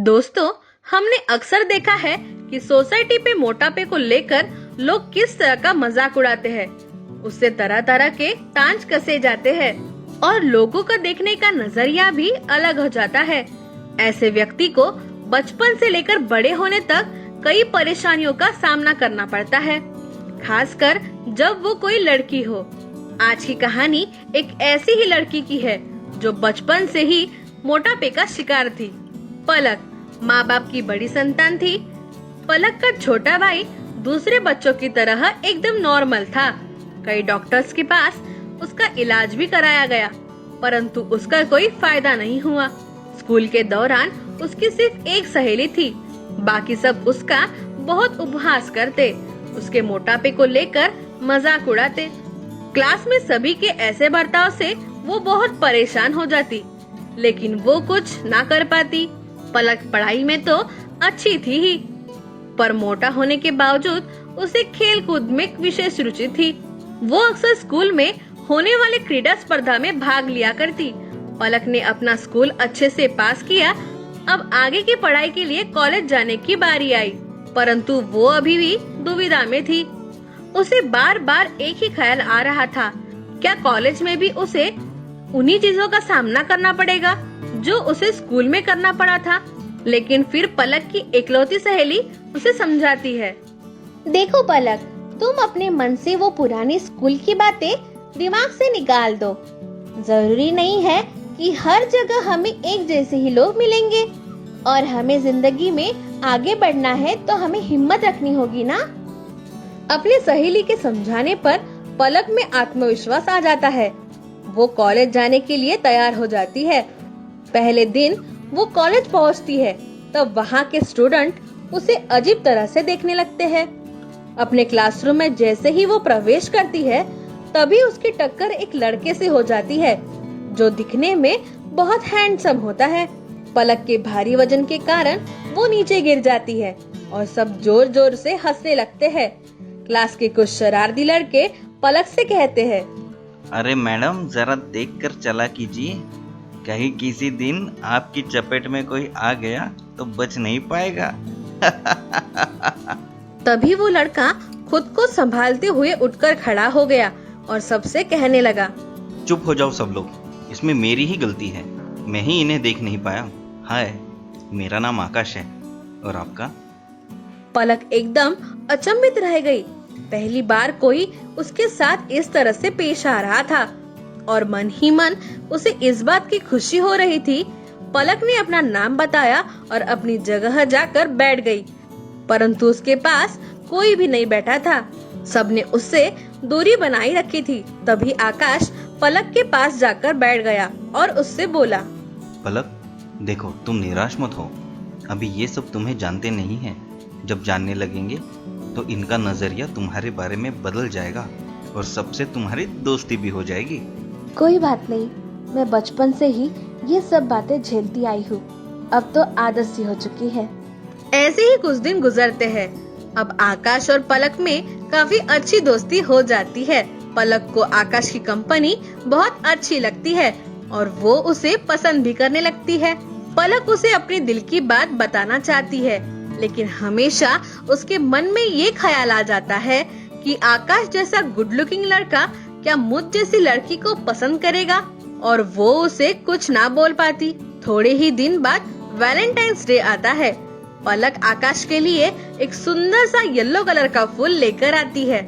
दोस्तों, हमने अक्सर देखा है कि सोसाइटी पे मोटापे को लेकर लोग किस तरह का मजाक उड़ाते हैं। उससे तरह तरह के तांज कसे जाते हैं और लोगों का देखने का नजरिया भी अलग हो जाता है। ऐसे व्यक्ति को बचपन से लेकर बड़े होने तक कई परेशानियों का सामना करना पड़ता है, खासकर जब वो कोई लड़की हो। आज की कहानी एक ऐसी ही लड़की की है जो बचपन से ही मोटापे का शिकार थी। पलक माँ बाप की बड़ी संतान थी। पलक का छोटा भाई दूसरे बच्चों की तरह एकदम नॉर्मल था। कई डॉक्टर्स के पास उसका इलाज भी कराया गया, परंतु उसका कोई फायदा नहीं हुआ। स्कूल के दौरान उसकी सिर्फ एक सहेली थी, बाकी सब उसका बहुत उपहास करते, उसके मोटापे को लेकर मजाक उड़ाते। क्लास में सभी के ऐसे बर्ताव से वो बहुत परेशान हो जाती, लेकिन वो कुछ ना कर पाती। पलक पढ़ाई में तो अच्छी थी ही, पर मोटा होने के बावजूद उसे खेल कूद में विशेष रुचि थी। वो अक्सर स्कूल में होने वाले क्रीड़ा स्पर्धा में भाग लिया करती। पलक ने अपना स्कूल अच्छे से पास किया। अब आगे की पढ़ाई के लिए कॉलेज जाने की बारी आई, परंतु वो अभी भी दुविधा में थी। उसे बार बार एक ही ख्याल आ रहा था, क्या कॉलेज में भी उसे उन्हीं चीजों का सामना करना पड़ेगा जो उसे स्कूल में करना पड़ा था। लेकिन फिर पलक की इकलौती सहेली उसे समझाती है, देखो पलक, तुम अपने मन से वो पुरानी स्कूल की बातें दिमाग से निकाल दो। जरूरी नहीं है कि हर जगह हमें एक जैसे ही लोग मिलेंगे, और हमें जिंदगी में आगे बढ़ना है तो हमें हिम्मत रखनी होगी ना। अपनी सहेली के समझाने पर पलक में आत्मविश्वास आ जाता है। वो कॉलेज जाने के लिए तैयार हो जाती है। पहले दिन वो कॉलेज पहुंचती है, तब वहाँ के स्टूडेंट उसे अजीब तरह से देखने लगते हैं। अपने क्लासरूम में जैसे ही वो प्रवेश करती है, तभी उसकी टक्कर एक लड़के से हो जाती है जो दिखने में बहुत हैंडसम होता है। पलक के भारी वजन के कारण वो नीचे गिर जाती है और सब जोर जोर से हंसने लगते हैं। क्लास के कुछ शरारती लड़के पलक से कहते हैं, अरे मैडम, जरा देखकर चला कीजिए, कहीं किसी दिन आपकी चपेट में कोई आ गया तो बच नहीं पाएगा। तभी वो लड़का खुद को संभालते हुए उठकर खड़ा हो गया और सबसे कहने लगा, चुप हो जाओ सब लोग, इसमें मेरी ही गलती है, मैं ही इन्हें देख नहीं पाया। हाय, मेरा नाम आकाश है, और आपका? पलक एकदम अचंभित रह गई। पहली बार कोई उसके साथ इस तरह से पेश आ रहा था और मन ही मन उसे इस बात की खुशी हो रही थी। पलक ने अपना नाम बताया और अपनी जगह जाकर बैठ गई, परंतु उसके पास कोई भी नहीं बैठा था। सबने उससे दूरी बनाई रखी थी। तभी आकाश पलक के पास जाकर बैठ गया और उससे बोला, पलक देखो, तुम निराश मत हो, अभी ये सब तुम्हें जानते नहीं हैं। जब जानने लगेंगे तो इनका नजरिया तुम्हारे बारे में बदल जाएगा और सबसे तुम्हारी दोस्ती भी हो जाएगी। कोई बात नहीं, मैं बचपन से ही ये सब बातें झेलती आई हूँ, अब तो आदत सी हो चुकी है। ऐसे ही कुछ दिन गुजरते हैं। अब आकाश और पलक में काफी अच्छी दोस्ती हो जाती है। पलक को आकाश की कंपनी बहुत अच्छी लगती है और वो उसे पसंद भी करने लगती है। पलक उसे अपने दिल की बात बताना चाहती है, लेकिन हमेशा उसके मन में ये ख्याल आ जाता है कि आकाश जैसा गुड लुकिंग लड़का क्या मुझ जैसी लड़की को पसंद करेगा, और वो उसे कुछ ना बोल पाती। थोड़े ही दिन बाद वैलेंटाइंस डे आता है। पलक आकाश के लिए एक सुंदर सा येलो कलर का फूल लेकर आती है।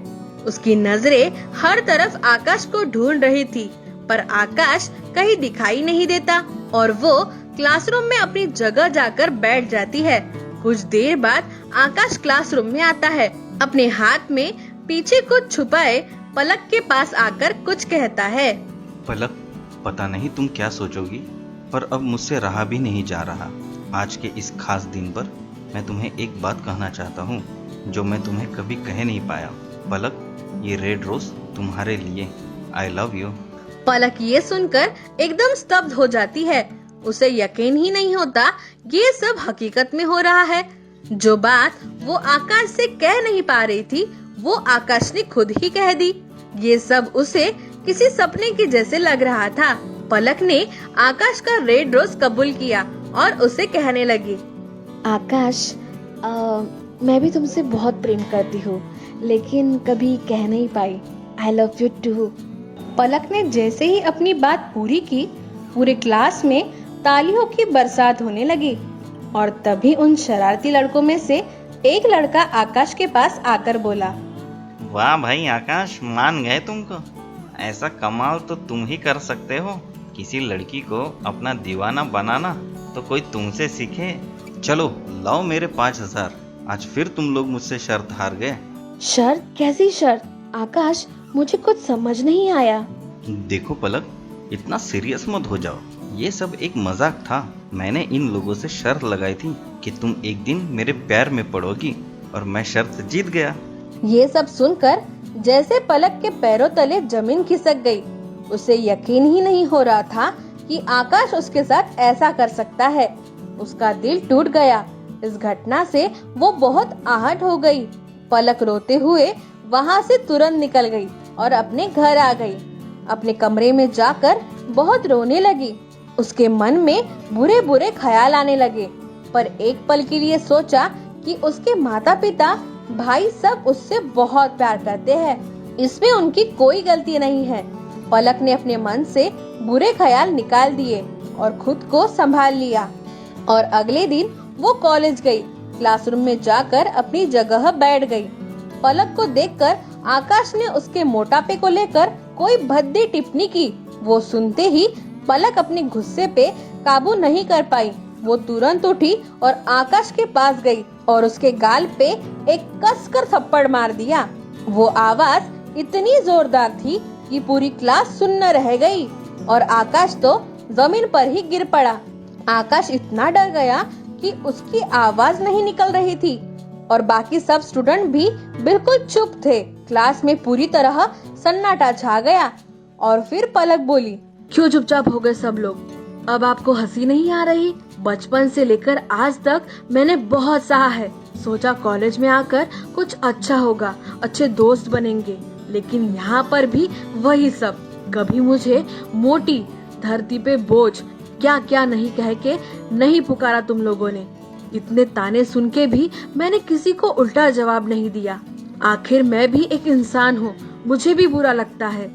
उसकी नजरें हर तरफ आकाश को ढूंढ रही थी, पर आकाश कहीं दिखाई नहीं देता और वो क्लासरूम में अपनी जगह जाकर बैठ जाती है। कुछ देर बाद आकाश क्लासरूम में आता है। अपने हाथ में पीछे कुछ छुपाए पलक के पास आकर कुछ कहता है, पलक, पता नहीं तुम क्या सोचोगी, पर अब मुझसे रहा भी नहीं जा रहा। आज के इस खास दिन पर मैं तुम्हें एक बात कहना चाहता हूँ जो मैं तुम्हें कभी कह नहीं पाया। पलक, ये रेड रोज तुम्हारे लिए, आई लव यू। पलक ये सुनकर एकदम स्तब्ध हो जाती है। उसे यकीन ही नहीं होता ये सब हकीकत में हो रहा है। जो बात वो आकाश से कह नहीं पा रही थी, वो आकाश ने खुद ही कह दी। ये सब उसे किसी सपने के जैसे लग रहा था। पलक ने आकाश का रेड रोज कबूल किया और उसे कहने लगी, आकाश, मैं भी तुमसे बहुत प्रेम करती हूँ, लेकिन कभी कह नहीं पाई। I love you too. Palak ने जैसे ही अपनी बात पूरी की, पूरे क्लास में तालियों की बरसात होने लगी और तभी उन शरारती लड़कों में से एक लड़का आकाश के पास आकर बोला, वाह भाई आकाश, मान गए तुमको। ऐसा कमाल तो तुम ही कर सकते हो। किसी लड़की को अपना दीवाना बनाना तो कोई तुमसे सीखे। चलो लाओ मेरे 5,000। आज फिर तुम लोग मुझसे शर्त हार गए। शर्त? कैसी शर्त? आकाश, मुझे कुछ समझ नहीं आया। देखो पलक, इतना सीरियस मत हो जाओ। ये सब एक मजाक था। मैंने इन लोगों से शर्त लगाई थी कि तुम एक दिन मेरे प्यार में पड़ोगी और मैं शर्त जीत गया। ये सब सुनकर जैसे पलक के पैरों तले जमीन खिसक गई। उसे यकीन ही नहीं हो रहा था कि आकाश उसके साथ ऐसा कर सकता है। उसका दिल टूट गया। इस घटना से वो बहुत आहत हो गई। पलक रोते हुए वहाँ से तुरंत निकल गई और अपने घर आ गई। अपने कमरे में जाकर बहुत रोने लगी। उसके मन में बुरे बुरे ख्याल आने लगे, पर एक पल के लिए सोचा कि उसके माता पिता भाई सब उससे बहुत प्यार करते हैं, इसमें उनकी कोई गलती नहीं है। पलक ने अपने मन से बुरे ख्याल निकाल दिए और खुद को संभाल लिया और अगले दिन वो कॉलेज गई। क्लासरूम में जाकर अपनी जगह बैठ गई। पलक को देखकर आकाश ने उसके मोटापे को लेकर कोई भद्दी टिप्पणी की। वो सुनते ही पलक अपने गुस्से पे काबू नहीं कर पाई। वो तुरंत उठी और आकाश के पास गई और उसके गाल पे एक कसकर थप्पड़ मार दिया। वो आवाज इतनी जोरदार थी कि पूरी क्लास सुन्न रह गई और आकाश तो जमीन पर ही गिर पड़ा। आकाश इतना डर गया कि उसकी आवाज नहीं निकल रही थी और बाकी सब स्टूडेंट भी बिल्कुल चुप थे। क्लास में पूरी तरह सन्नाटा छा गया और फिर पलक बोली, क्यों चुपचाप हो गए सब लोग? अब आपको हंसी नहीं आ रही? बचपन से लेकर आज तक मैंने बहुत सहा है। सोचा कॉलेज में आकर कुछ अच्छा होगा, अच्छे दोस्त बनेंगे, लेकिन यहाँ पर भी वही सब। कभी मुझे मोटी, धरती पे बोझ, क्या क्या नहीं कह के नहीं पुकारा तुम लोगों ने। इतने ताने सुन के भी मैंने किसी को उल्टा जवाब नहीं दिया। आखिर मैं भी एक इंसान हूँ, मुझे भी बुरा लगता है।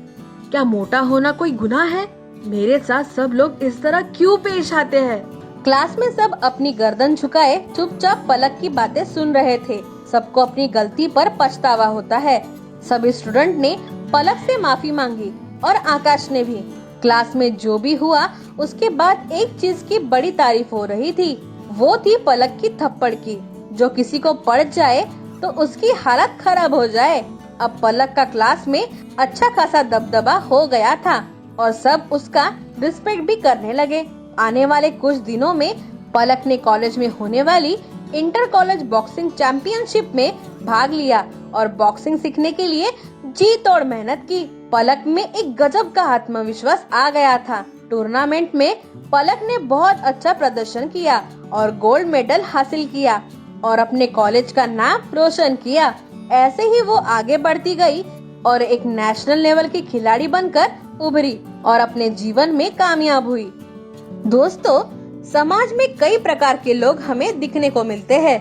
क्या मोटा होना कोई गुनाह है? मेरे साथ सब लोग इस तरह क्यों पेश आते हैं? क्लास में सब अपनी गर्दन झुकाए चुपचाप पलक की बातें सुन रहे थे। सबको अपनी गलती पर पछतावा होता है। सभी स्टूडेंट ने पलक से माफी मांगी और आकाश ने भी। क्लास में जो भी हुआ उसके बाद एक चीज की बड़ी तारीफ हो रही थी, वो थी पलक की थप्पड़ की। जो किसी को पड़ जाए तो उसकी हालत खराब हो जाए। अब पलक का क्लास में अच्छा खासा दबदबा हो गया था और सब उसका रिस्पेक्ट भी करने लगे। आने वाले कुछ दिनों में पलक ने कॉलेज में होने वाली इंटर कॉलेज बॉक्सिंग चैंपियनशिप में भाग लिया और बॉक्सिंग सीखने के लिए जी तोड़ मेहनत की। पलक में एक गजब का आत्मविश्वास आ गया था। टूर्नामेंट में पलक ने बहुत अच्छा प्रदर्शन किया और गोल्ड मेडल हासिल किया और अपने कॉलेज का नाम रोशन किया। ऐसे ही वो आगे बढ़ती गई और एक नेशनल लेवल की खिलाड़ी बनकर उभरी और अपने जीवन में कामयाब हुई। दोस्तों, समाज में कई प्रकार के लोग हमें दिखने को मिलते हैं।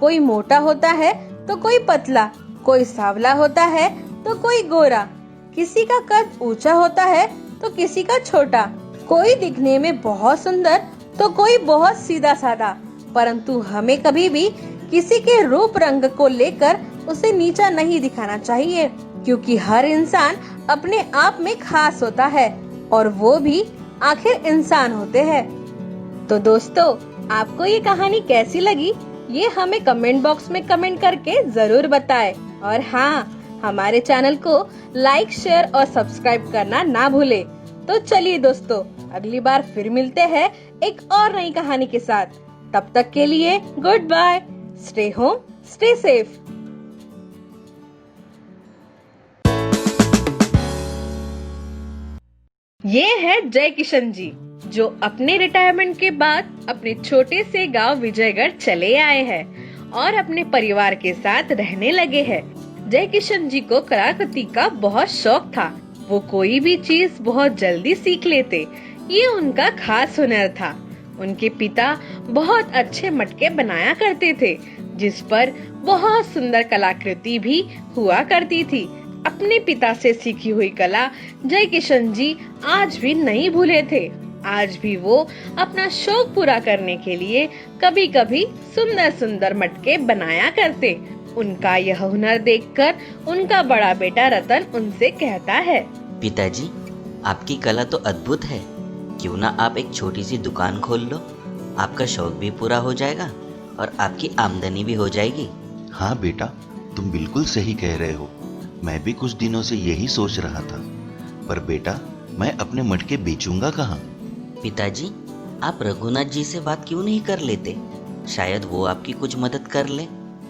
कोई मोटा होता है तो कोई पतला, कोई सांवला होता है तो कोई गोरा, किसी का कद ऊंचा होता है तो किसी का छोटा, कोई दिखने में बहुत सुंदर तो कोई बहुत सीधा साधा। परंतु हमें कभी भी किसी के रूप रंग को लेकर उसे नीचा नहीं दिखाना चाहिए, क्योंकि हर इंसान अपने आप में खास होता है और वो भी आखिर इंसान होते हैं। तो दोस्तों, आपको ये कहानी कैसी लगी ये हमें कमेंट बॉक्स में कमेंट करके जरूर बताएं। और हाँ, हमारे चैनल को लाइक, शेयर और सब्सक्राइब करना ना भूले। तो चलिए दोस्तों, अगली बार फिर मिलते हैं एक और नई कहानी के साथ। तब तक के लिए goodbye. Stay home, stay safe. ये है जय किशन जी, जो अपने रिटायरमेंट के बाद अपने छोटे से गांव विजयगढ़ चले आए हैं और अपने परिवार के साथ रहने लगे हैं। जय किशन जी को कलाकृति का बहुत शौक था। वो कोई भी चीज बहुत जल्दी सीख लेते, ये उनका खास हुनर था। उनके पिता बहुत अच्छे मटके बनाया करते थे, जिस पर बहुत सुंदर कलाकृति भी हुआ करती थी। अपने पिता से सीखी हुई कला जय किशन जी आज भी नहीं भूले थे। आज भी वो अपना शौक पूरा करने के लिए कभी कभी सुंदर सुंदर मटके बनाया करते। उनका यह हुनर देखकर उनका बड़ा बेटा रतन उनसे कहता है, पिताजी, आपकी कला तो अद्भुत है। क्यों ना आप एक छोटी सी दुकान खोल लो। आपका शौक भी पूरा हो जाएगा और आपकी आमदनी भी हो जाएगी। हाँ बेटा, तुम बिल्कुल सही कह रहे हो। मैं भी कुछ दिनों से यही सोच रहा था। पर बेटा, मैं अपने मटके बेचूंगा कहाँ? पिताजी, आप रघुनाथ जी से बात क्यों नहीं कर लेते? शायद वो आपकी कुछ मदद कर ले।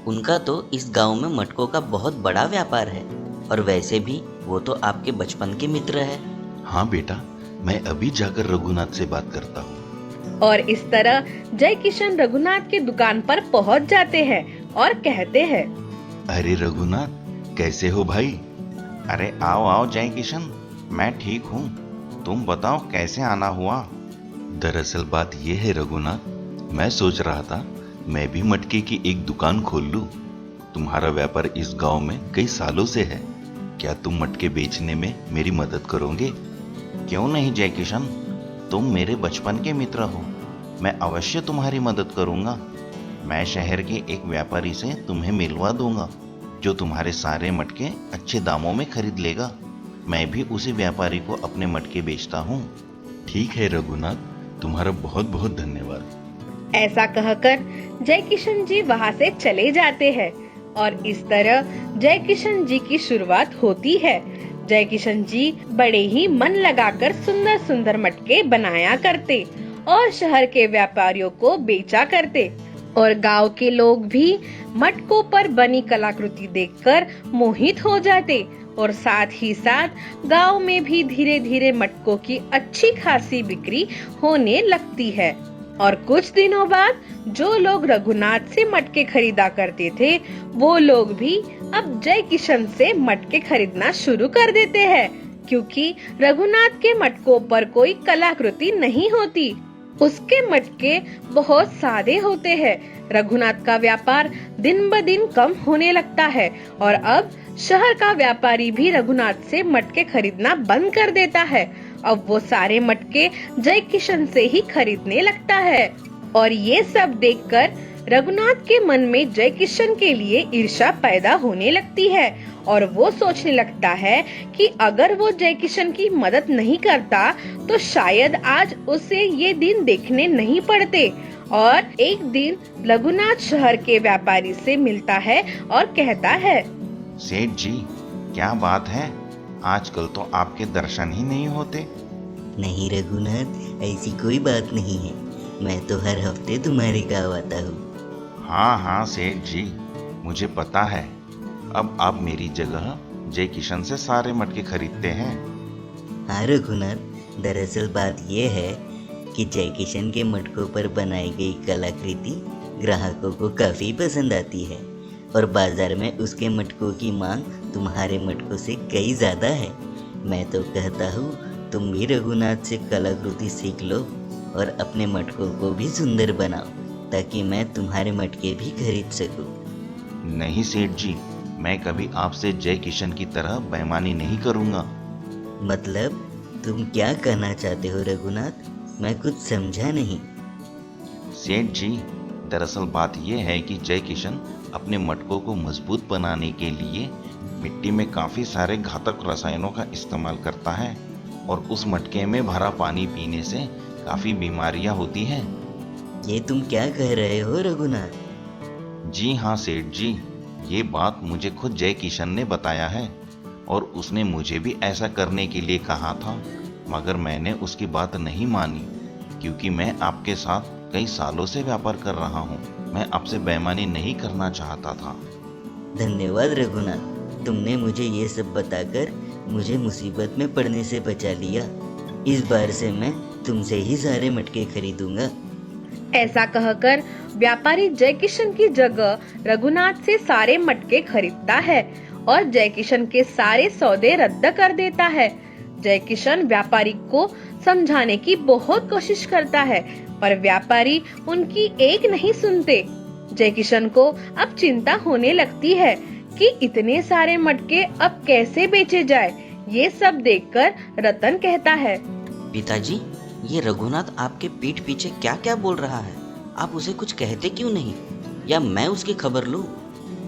उनका तो इस गांव में मटकों का बहुत बड़ा व्यापार है और वैसे भी वो तो आपके बचपन के मित्र है। हाँ बेटा, मैं अभी जाकर रघुनाथ से बात करता हूँ। और इस तरह जय किशन रघुनाथ की दुकान पर पहुंच जाते हैं और कहते हैं, अरे रघुनाथ, कैसे हो भाई? अरे आओ आओ जय किशन, मैं ठीक हूँ। तुम बताओ कैसे आना हुआ? दरअसल बात ये है रघुनाथ, मैं सोच रहा था मैं भी मटके की एक दुकान खोल लूं। तुम्हारा व्यापार इस गांव में कई सालों से है। क्या तुम मटके बेचने में मेरी मदद करोगे? क्यों नहीं जय किशन, तुम मेरे बचपन के मित्र हो। मैं अवश्य तुम्हारी मदद करूंगा। मैं शहर के एक व्यापारी से तुम्हें मिलवा दूंगा, जो तुम्हारे सारे मटके अच्छे दामों में खरीद लेगा। मैं भी उसी व्यापारी को अपने मटके बेचता हूँ। ठीक है रघुनाथ, तुम्हारा बहुत बहुत धन्यवाद। ऐसा कहकर जय किशन जी वहाँ से चले जाते हैं और इस तरह जय किशन जी की शुरुआत होती है। जय किशन जी बड़े ही मन लगाकर सुंदर सुंदर मटके बनाया करते और शहर के व्यापारियों को बेचा करते और गांव के लोग भी मटकों पर बनी कलाकृति देखकर मोहित हो जाते और साथ ही साथ गांव में भी धीरे धीरे मटकों की अच्छी खासी बिक्री होने लगती है। और कुछ दिनों बाद जो लोग रघुनाथ से मटके खरीदा करते थे, वो लोग भी अब जय किशन से मटके खरीदना शुरू कर देते हैं, क्योंकि रघुनाथ के मटकों पर कोई कलाकृति नहीं होती। उसके मटके बहुत सादे होते हैं। रघुनाथ का व्यापार दिन ब दिन कम होने लगता है और अब शहर का व्यापारी भी रघुनाथ से मटके खरीदना बंद कर देता है। अब वो सारे मटके जय किशन से ही खरीदने लगता है और ये सब देखकर रघुनाथ के मन में जय किशन के लिए ईर्ष्या पैदा होने लगती है और वो सोचने लगता है कि अगर वो जय किशन की मदद नहीं करता तो शायद आज उसे ये दिन देखने नहीं पड़ते। और एक दिन रघुनाथ शहर के व्यापारी से मिलता है और कहता है, सेठ जी, क्या बात है? आजकल तो आपके दर्शन ही नहीं होते। नहीं रघुनाथ, ऐसी कोई बात नहीं है। मैं तो हर हफ्ते तुम्हारे गाँव आता हूँ। हाँ हाँ सेठ जी, मुझे पता है। अब आप मेरी जगह जय किशन से सारे मटके खरीदते हैं। हाँ रघुनाथ, दरअसल बात यह है कि जय किशन के मटकों पर बनाई गई कलाकृति ग्राहकों को काफ़ी पसंद आती है और बाजार में उसके मटकों की मांग तुम्हारे मटकों से कई ज़्यादा है। मैं तो कहता हूँ तुम भी रघुनाथ से कलाकृति सीख लो और अपने मटकों को भी सुंदर बनाओ, ताकि मैं तुम्हारे मटके भी खरीद सकूं। नहीं सेठ जी, मैं कभी आपसे जय किशन की तरह बेईमानी नहीं करूँगा। मतलब तुम क्या कहना चाहते हो रघुनाथ? मैं कुछ समझा नहीं। सेठ जी, दरअसल बात यह है कि जय किशन अपने मटकों को मजबूत बनाने के लिए मिट्टी में काफ़ी सारे घातक रसायनों का इस्तेमाल करता है और उस मटके में भरा पानी पीने से काफ़ी बीमारियां होती हैं। ये तुम क्या कह रहे हो रघुनाथ? जी हाँ सेठ जी, ये बात मुझे खुद जय किशन ने बताया है और उसने मुझे भी ऐसा करने के लिए कहा था, मगर मैंने उसकी बात नहीं मानी क्योंकि मैं आपके साथ कई सालों से व्यापार कर रहा हूँ। मैं आपसे बेईमानी नहीं करना चाहता था। धन्यवाद रघुनाथ, तुमने मुझे ये सब बताकर मुझे मुसीबत में पड़ने से बचा लिया। इस बार से मैं तुमसे ही सारे मटके खरीदूंगा। ऐसा कहकर व्यापारी जय किशन की जगह रघुनाथ से सारे मटके खरीदता है और जय किशन के सारे सौदे रद्द कर देता है। जय किशन व्यापारी को समझाने की बहुत कोशिश करता है, पर व्यापारी उनकी एक नहीं सुनते। जय किशन को अब चिंता होने लगती है कि इतने सारे मटके अब कैसे बेचे जाए। ये सब देखकर रतन कहता है, पिताजी, ये रघुनाथ आपके पीठ पीछे क्या क्या बोल रहा है? आप उसे कुछ कहते क्यों नहीं? या मैं उसकी खबर लूं?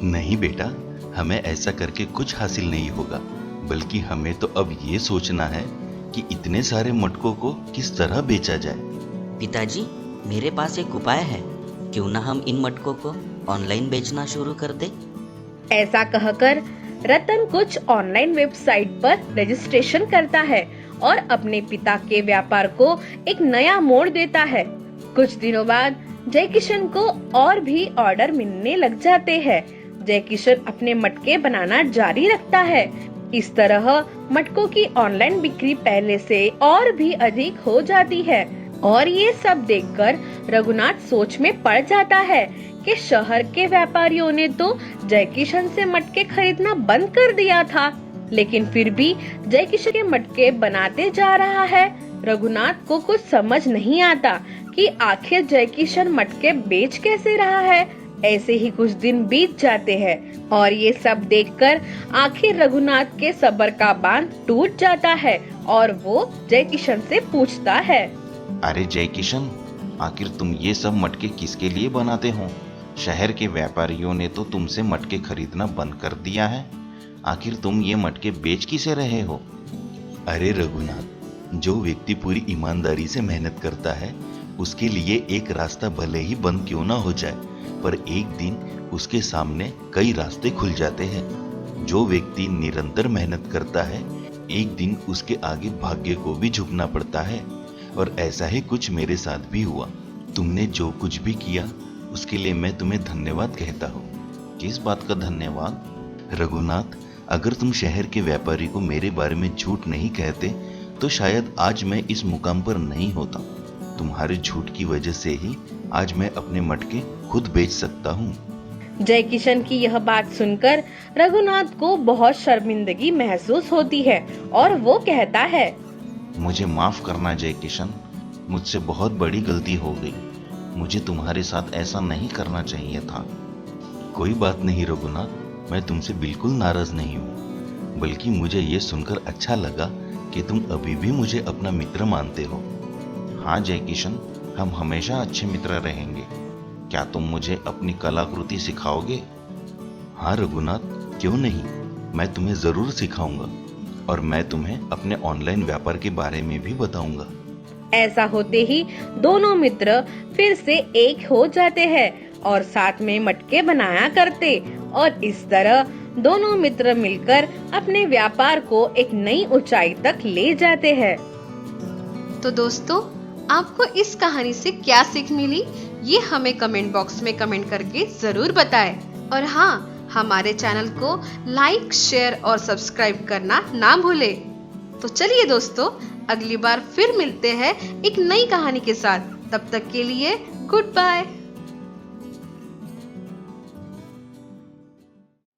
नहीं बेटा, हमें ऐसा करके कुछ हासिल नहीं होगा, बल्कि हमें तो अब ये सोचना है कि इतने सारे मटकों को किस तरह बेचा जाए। पिताजी, मेरे पास एक उपाय है। क्यों ना हम इन मटकों को ऑनलाइन बेचना शुरू कर दे? ऐसा कहकर रतन कुछ ऑनलाइन वेबसाइट पर रजिस्ट्रेशन करता है और अपने पिता के व्यापार को एक नया मोड़ देता है। कुछ दिनों बाद जय किशन को और भी ऑर्डर मिलने लग जाते हैं। जय किशन अपने मटके बनाना जारी रखता है। इस तरह मटकों की ऑनलाइन बिक्री पहले से और भी अधिक हो जाती है। और ये सब देखकर रघुनाथ सोच में पड़ जाता है कि शहर के व्यापारियों ने तो जय किशन से मटके खरीदना बंद कर दिया था, लेकिन फिर भी जय किशन के मटके बनाते जा रहा है। रघुनाथ को कुछ समझ नहीं आता कि आखिर जय किशन मटके बेच कैसे रहा है। ऐसे ही कुछ दिन बीत जाते हैं और ये सब देखकर आखिर रघुनाथ के सब्र का बांध टूट जाता है और वो जय किशन से पूछता है, अरे जय किशन, आखिर तुम ये सब मटके किसके लिए बनाते हो? शहर के व्यापारियों ने तो तुमसे मटके खरीदना बंद कर दिया है। आखिर तुम ये मटके बेच किसे रहे हो? अरे रघुनाथ, जो व्यक्ति पूरी ईमानदारी से मेहनत करता है उसके लिए एक रास्ता भले ही बंद क्यों ना हो जाए, पर एक दिन उसके सामने कई रास्ते खुल जाते हैं। जो व्यक्ति निरंतर मेहनत करता है, एक दिन उसके आगे भाग्य को भी झुकना पड़ता है। और ऐसा ही कुछ मेरे साथ भी हुआ। तुमने जो कुछ भी किया उसके लिए मैं तुम्हें धन्यवाद कहता हूँ। किस बात का धन्यवाद? रघुनाथ, अगर तुम शहर के व्यापारी को मेरे बारे में झूठ नहीं कहते तो शायद आज मैं इस मुकाम पर नहीं होता। तुम्हारे झूठ की वजह से ही आज मैं अपने मटके खुद बेच सकता हूँ। जय किशन की यह बात सुनकर रघुनाथ को बहुत शर्मिंदगी महसूस होती है और वो कहता है, मुझे माफ करना जय किशन, मुझसे बहुत बड़ी गलती हो गई। मुझे तुम्हारे साथ ऐसा नहीं करना चाहिए था। कोई बात नहीं रघुनाथ, मैं तुमसे बिल्कुल नाराज नहीं हूँ, बल्कि मुझे ये सुनकर अच्छा लगा कि तुम अभी भी मुझे अपना मित्र मानते हो। हाँ जय किशन, हम हमेशा अच्छे मित्र रहेंगे। क्या तुम मुझे अपनी कलाकृति सिखाओगे? हाँ रघुनाथ, क्यों नहीं, मैं तुम्हें जरूर सिखाऊंगा और मैं तुम्हें अपने ऑनलाइन व्यापार के बारे में भी बताऊंगा। ऐसा होते ही दोनों मित्र फिर से एक हो जाते हैं और साथ में मटके बनाया करते और इस तरह दोनों मित्र मिलकर अपने व्यापार को एक नई ऊंचाई तक ले जाते हैं। तो दोस्तों, आपको इस कहानी से क्या सीख मिली, ये हमें कमेंट बॉक्स में कमेंट करके जरूर बताएं। और हाँ, हमारे चैनल को लाइक, शेयर और सब्सक्राइब करना ना भूले। तो चलिए दोस्तों, अगली बार फिर मिलते हैं एक नई कहानी के साथ। तब तक के लिए गुड बाय।